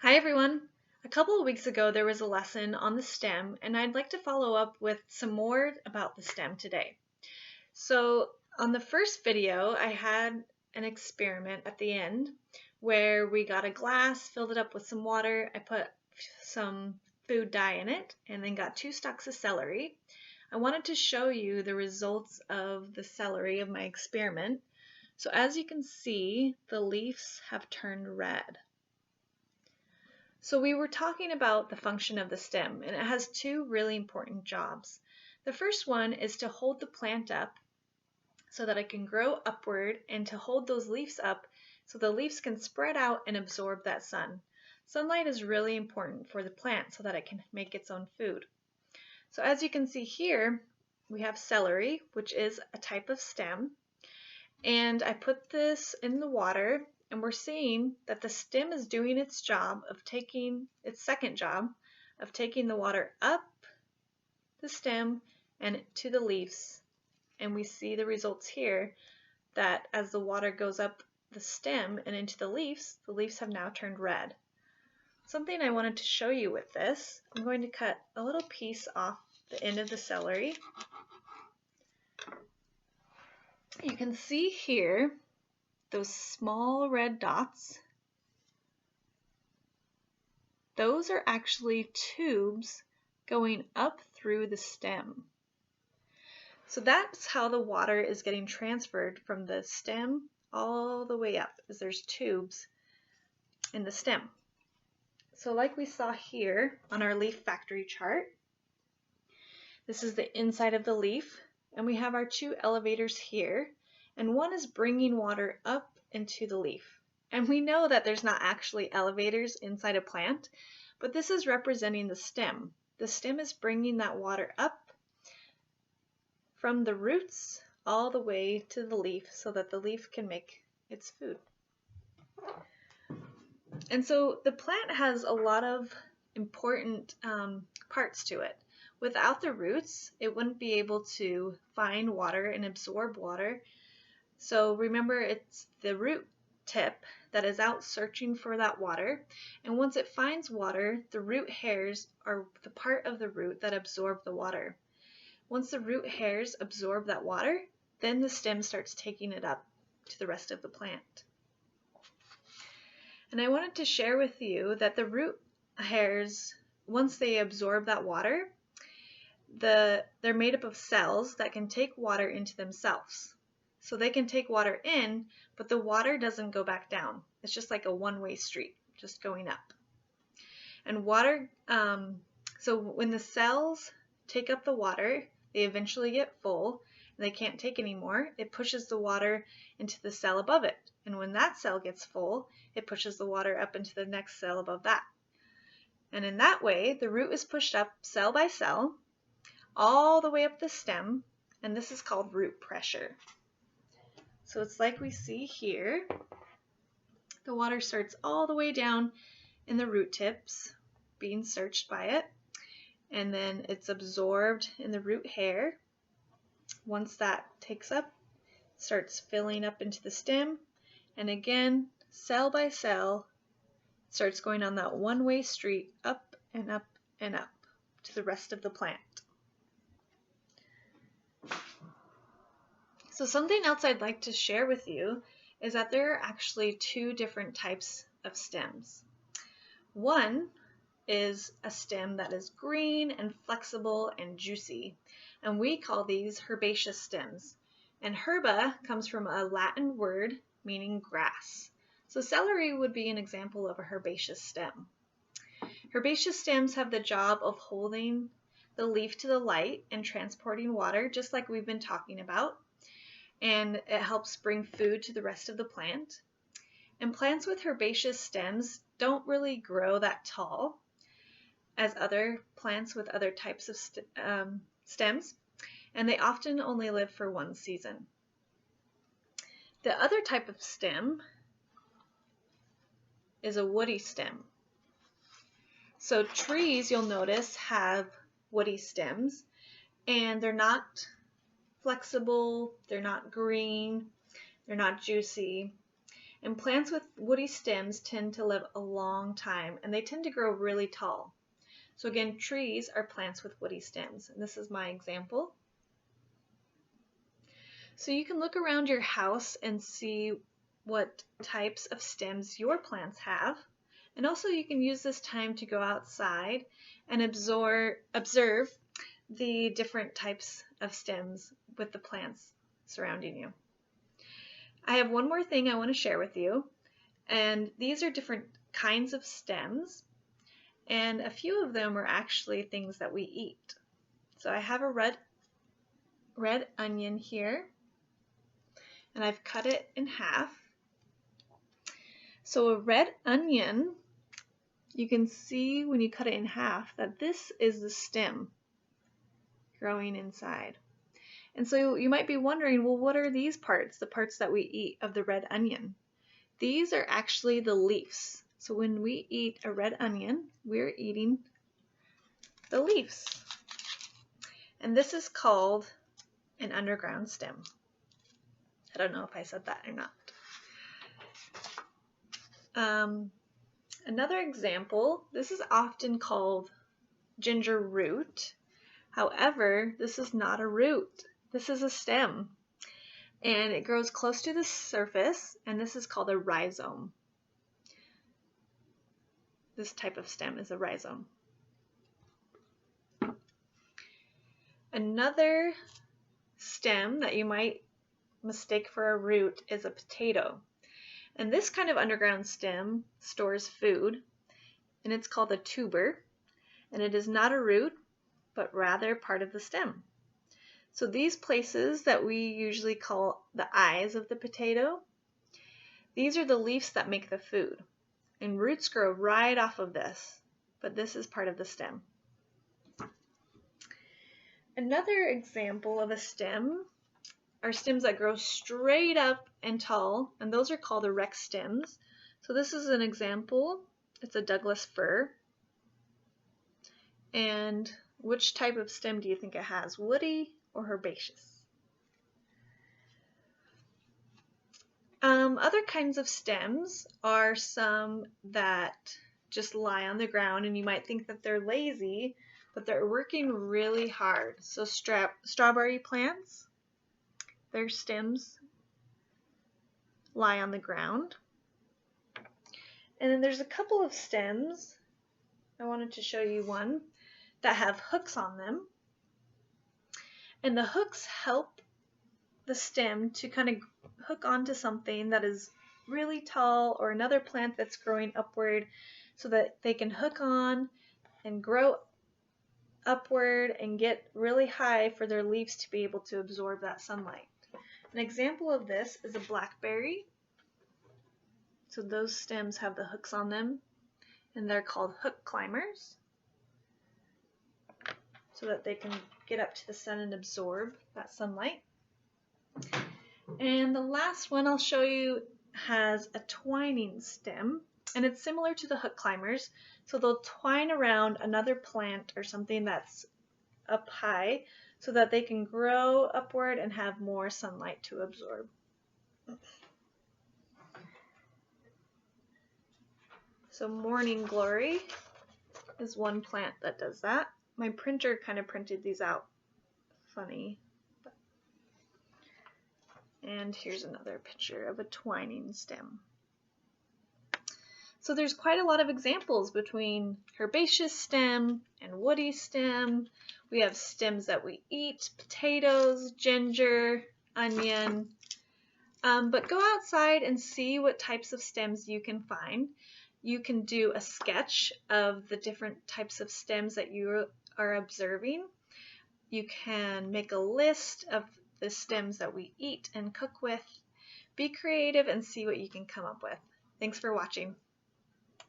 Hi everyone! A couple of weeks ago there was a lesson on the stem and I'd like to follow up with some more about the stem today. So on the first video I had an experiment at the end where we got a glass, filled it up with some water, I put some food dye in it and then got 2 stalks of celery. I wanted to show you the results of the celery of my experiment. So as you can see, the leaves have turned red. So we were talking about the function of the stem, and it has 2 really important jobs. The first one is to hold the plant up so that it can grow upward, and to hold those leaves up so the leaves can spread out and absorb that sun. Sunlight is really important for the plant so that it can make its own food. So as you can see here, we have celery, which is a type of stem, and I put this in the water. And we're seeing that the stem is doing its job of taking its second job of taking the water up the stem and to the leaves. And we see the results here that as the water goes up the stem and into the leaves have now turned red. Something I wanted to show you with this, I'm going to cut a little piece off the end of the celery. You can see here those small red dots, those are actually tubes going up through the stem. So that's how the water is getting transferred from the stem all the way up, as there's tubes in the stem. So like we saw here on our leaf factory chart, this is the inside of the leaf, and we have our 2 elevators here, and one is bringing water up into the leaf. And we know that there's not actually elevators inside a plant, but this is representing the stem. The stem is bringing that water up from the roots all the way to the leaf so that the leaf can make its food. And so the plant has a lot of important parts to it. Without the roots, it wouldn't be able to find water and absorb water. So remember, it's the root tip that is out searching for that water, and once it finds water, the root hairs are the part of the root that absorb the water. Once the root hairs absorb that water, then the stem starts taking it up to the rest of the plant. And I wanted to share with you that the root hairs, once they absorb that water, they're made up of cells that can take water into themselves. So they can take water in, but the water doesn't go back down. It's just like a one-way street, just going up. And water, so when the cells take up the water, they eventually get full, and they can't take anymore. It pushes the water into the cell above it. And when that cell gets full, it pushes the water up into the next cell above that. And in that way, the root is pushed up cell by cell, all the way up the stem, and this is called root pressure. So it's like we see here, the water starts all the way down in the root tips, being searched by it, and then it's absorbed in the root hair. Once that takes up, it starts filling up into the stem, and again, cell by cell, it starts going on that one-way street up and up and up to the rest of the plant. So something else I'd like to share with you is that there are actually 2 different types of stems. One is a stem that is green and flexible and juicy, and we call these herbaceous stems. And herba comes from a Latin word meaning grass. So celery would be an example of a herbaceous stem. Herbaceous stems have the job of holding the leaf to the light and transporting water, just like we've been talking about. And it helps bring food to the rest of the plant. And plants with herbaceous stems don't really grow that tall as other plants with other types of stems, and they often only live for 1 season. The other type of stem is a woody stem. So trees, you'll notice, have woody stems, and they're not flexible, they're not green, they're not juicy, And plants with woody stems tend to live a long time, and they tend to grow really tall. So again, trees are plants with woody stems, and this is my example. So you can look around your house and see what types of stems your plants have. And also you can use this time to go outside and observe the different types of stems with the plants surrounding you. I have one more thing I want to share with you, and these are different kinds of stems, and a few of them are actually things that we eat. So I have a red onion here, and I've cut it in half. So a red onion, you can see when you cut it in half that this is the stem growing inside. And so you might be wondering, well, what are these parts, the parts that we eat of the red onion? These are actually the leaves. So when we eat a red onion, we're eating the leaves. And this is called an underground stem. I don't know if I said that or not. Another example, this is often called ginger root. However, this is not a root. This is a stem, and it grows close to the surface, and this is called a rhizome. This type of stem is a rhizome. Another stem that you might mistake for a root is a potato. And this kind of underground stem stores food, and it's called a tuber, and it is not a root, but rather part of the stem. So these places that we usually call the eyes of the potato, these are the leaves that make the food, and roots grow right off of this, but this is part of the stem. Another example of a stem are stems that grow straight up and tall, and those are called erect stems. So this is an example. It's a Douglas fir. And which type of stem do you think it has, woody or herbaceous? Other kinds of stems are some that just lie on the ground, and you might think that they're lazy, but they're working really hard. So strawberry plants, their stems lie on the ground. And then there's a couple of stems, I wanted to show you one, that have hooks on them. And the hooks help the stem to kind of hook onto something that is really tall or another plant that's growing upward, so that they can hook on and grow upward and get really high for their leaves to be able to absorb that sunlight. An example of this is a blackberry. So those stems have the hooks on them, and they're called hook climbers, so that they can get up to the sun and absorb that sunlight. And the last one I'll show you has a twining stem, and it's similar to the hook climbers. So they'll twine around another plant or something that's up high, so that they can grow upward and have more sunlight to absorb. So morning glory is one plant that does that. My printer kind of printed these out funny. And here's another picture of a twining stem. So there's quite a lot of examples between herbaceous stem and woody stem. We have stems that we eat, potatoes, ginger, onion. But go outside and see what types of stems you can find. You can do a sketch of the different types of stems that you are observing. You can make a list of the stems that we eat and cook with. Be creative and see what you can come up with. Thanks for watching.